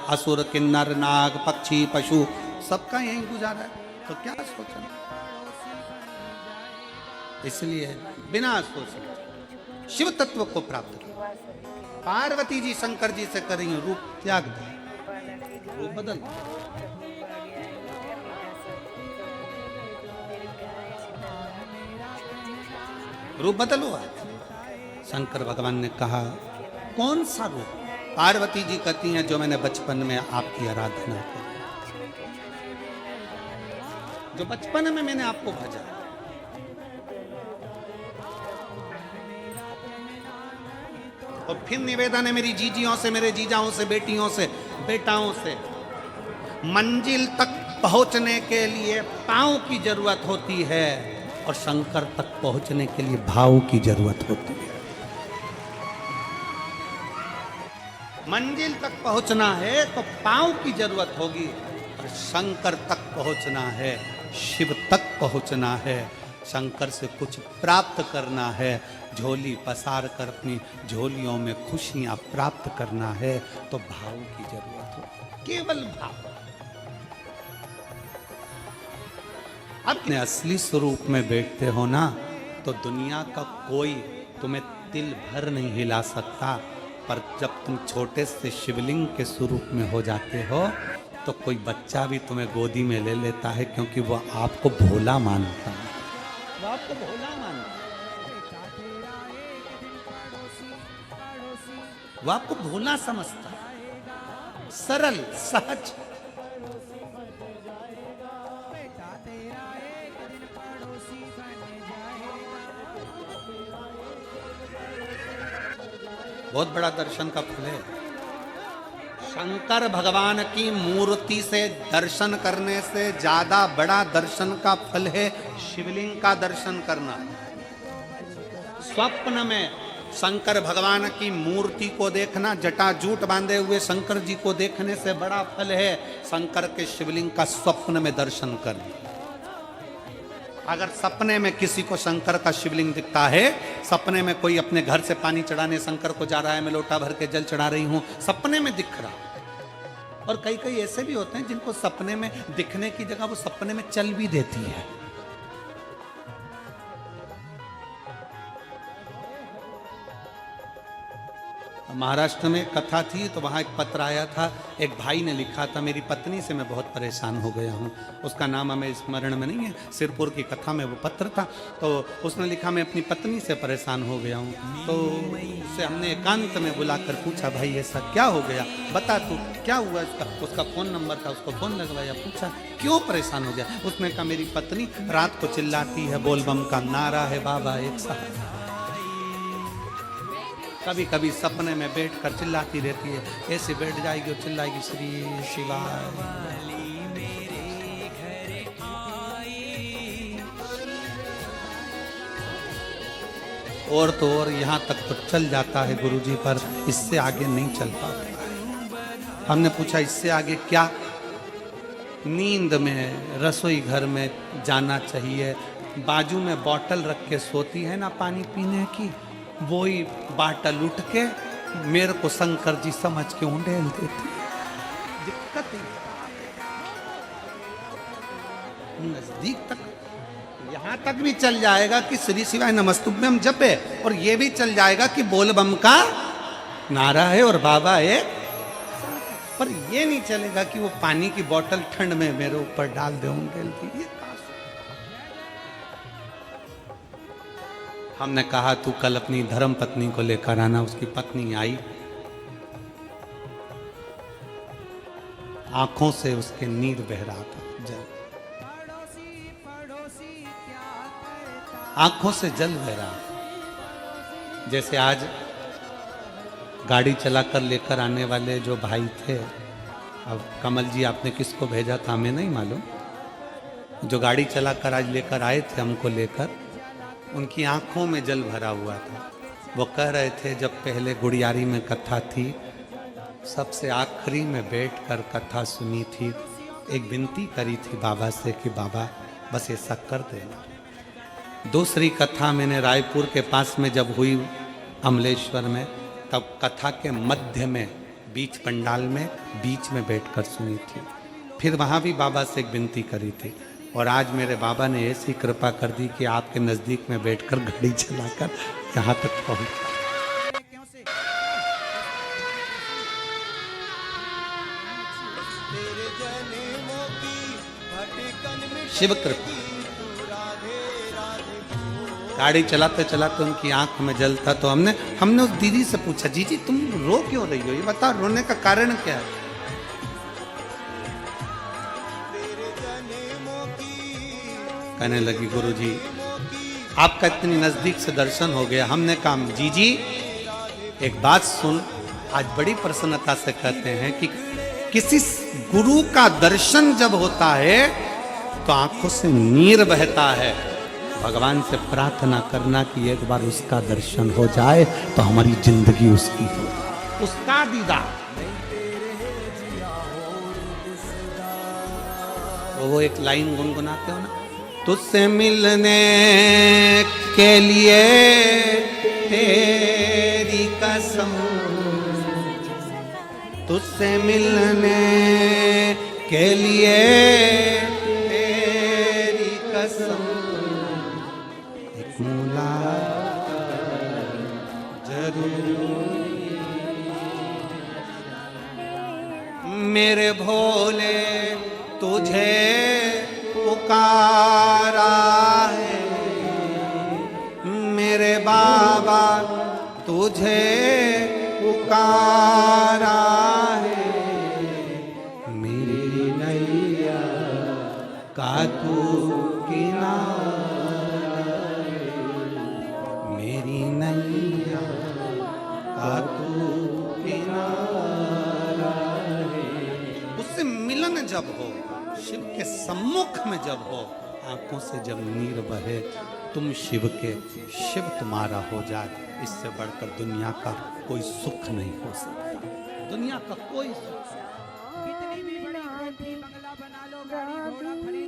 असुर किन्नर नाग पक्षी पशु सबका यही गुजारा है, तो क्या सोचना। इसलिए बिना सोचे शिव तत्व को प्राप्त किया। पार्वती जी शंकर जी से करेंगे रूप त्याग दिया, रूप बदल, रूप बदलो। शंकर भगवान ने कहा कौन सा रूप? पार्वती जी कहती हैं जो मैंने बचपन में आपकी आराधना की, जो बचपन में मैंने आपको भजा। और फिर निवेदन है मेरी जीजियों से, मेरे जीजाओं से, बेटियों से, बेटाओं से, मंजिल तक पहुंचने के लिए पांव की जरूरत होती है और शंकर तक पहुंचने के लिए भाव की जरूरत होती है। मंजिल तक पहुंचना है तो पांव की जरूरत होगी, और शंकर तक पहुंचना है, शिव तक पहुंचना है, शंकर से कुछ प्राप्त करना है, झोली पसार कर अपनी झोलियों में खुशियां प्राप्त करना है, तो भाव की जरूरत हो, केवल भाव। अब अपने असली स्वरूप में बैठते हो ना, तो दुनिया का कोई तुम्हें तिल भर नहीं हिला सकता। पर जब तुम छोटे से शिवलिंग के स्वरूप में हो जाते हो, तो कोई बच्चा भी तुम्हें गोदी में ले लेता है, क्योंकि वो आपको भोला मानता है, वो आपको भोला मानता है, वो आपको भोला समझता है, सरल सहज। बहुत बड़ा दर्शन का फल है। शंकर भगवान की मूर्ति से दर्शन करने से ज्यादा बड़ा दर्शन का फल है शिवलिंग का दर्शन करना। स्वप्न में शंकर भगवान की मूर्ति को देखना, जटाजूट बांधे हुए शंकर जी को देखने से बड़ा फल है शंकर के शिवलिंग का स्वप्न में दर्शन करना। अगर सपने में किसी को शंकर का शिवलिंग दिखता है, सपने में कोई अपने घर से पानी चढ़ाने शंकर को जा रहा है, मैं लोटा भर के जल चढ़ा रही हूं, सपने में दिख रहा। और कई कई ऐसे भी होते हैं जिनको सपने में दिखने की जगह वो सपने में चल भी देती है। महाराष्ट्र में कथा थी तो वहाँ एक पत्र आया था, एक भाई ने लिखा था, मेरी पत्नी से मैं बहुत परेशान हो गया हूँ। उसका नाम हमें स्मरण में नहीं है, सिरपुर की कथा में वो पत्र था। तो उसने लिखा मैं अपनी पत्नी से परेशान हो गया हूँ। तो उससे हमने एकांत में बुलाकर पूछा भाई ऐसा क्या हो गया, बता तू क्या हुआ। उसका फ़ोन नंबर था, उसको फ़ोन लगवाया, पूछा क्यों परेशान हो गया। उसने कहा मेरी पत्नी रात को चिल्लाती है, बोल बम का नारा है बाबा एक साथ, कभी कभी सपने में बैठ कर चिल्लाती रहती है, ऐसे बैठ जाएगी और चिल्लाएगी श्री शिवाय। और तो और यहाँ तक तो चल जाता है गुरुजी, पर इससे आगे नहीं चल पाता। हमने पूछा इससे आगे क्या। नींद में रसोई घर में जाना चाहिए, बाजू में बोतल रख के सोती है ना पानी पीने की, वही बाटल उठ के मेरे को शंकर जी समझ के उंडेल देती। दिक्कत है नजदीक तक, यहां तक भी चल जाएगा कि श्री शिवाय नमस्तुभ्यम जपे, और ये भी चल जाएगा कि बोल बम का नारा है और बाबा है, पर ये नहीं चलेगा कि वो पानी की बोतल ठंड में मेरे ऊपर डाल दे उंडेल दी। हमने कहा तू कल अपनी धर्म पत्नी को लेकर आना। उसकी पत्नी आई, आंखों से उसके नीर बह रहा था, जल, आंखों से जल बह रहा। जैसे आज गाड़ी चलाकर लेकर आने वाले जो भाई थे, अब कमल जी आपने किसको भेजा था हमें नहीं मालूम, जो गाड़ी चलाकर आज लेकर आए थे हमको लेकर, उनकी आंखों में जल भरा हुआ था। वो कह रहे थे जब पहले गुड़ियारी में कथा थी, सबसे आखिरी में बैठकर कथा सुनी थी, एक विनती करी थी बाबा से कि बाबा बस ऐसा कर देना। दूसरी कथा मैंने रायपुर के पास में जब हुई अमलेश्वर में, तब कथा के मध्य में बीच पंडाल में बीच में बैठकर सुनी थी। फिर वहाँ भी बाबा से एक विनती करी थी, और आज मेरे बाबा ने ऐसी कृपा कर दी कि आपके नज़दीक में बैठकर गाड़ी चलाकर यहाँ तक पहुँचा। शिव कृपा। गाड़ी चलाते चलाते उनकी आंख में जल था, तो हमने उस दीदी से पूछा, जी तुम रो क्यों रही हो, ये बताओ, रोने का कारण क्या है? कहने लगी, गुरुजी आपका इतनी नजदीक से दर्शन हो गया। हमने कहा, जी एक बात सुन। आज बड़ी प्रसन्नता से कहते हैं कि किसी गुरु का दर्शन जब होता है तो आंखों से नीर बहता है। भगवान से प्रार्थना करना कि एक बार उसका दर्शन हो जाए तो हमारी जिंदगी उसकी हो, उसका दीदार। वो एक लाइन गुनगुनाते हो ना, तुझसे मिलने के लिए तेरी कसम, तुझसे मिलने के लिए तेरी कसम, एक मुलाकात जरूर। मेरे भोले तुझे पुकारा है, मेरे बाबा तुझे पुकारा है, मेरी नैया का तू किनारा है, मेरी नैया का तू किनारा है। उससे मिलन जब हो, शिव के सम्मुख में जब हो, आंखों से जब नीर बहे, तुम शिव के, शिव तुम्हारा हो जाए, इससे बढ़कर दुनिया का कोई सुख नहीं हो सकता। दुनिया का कोई सुख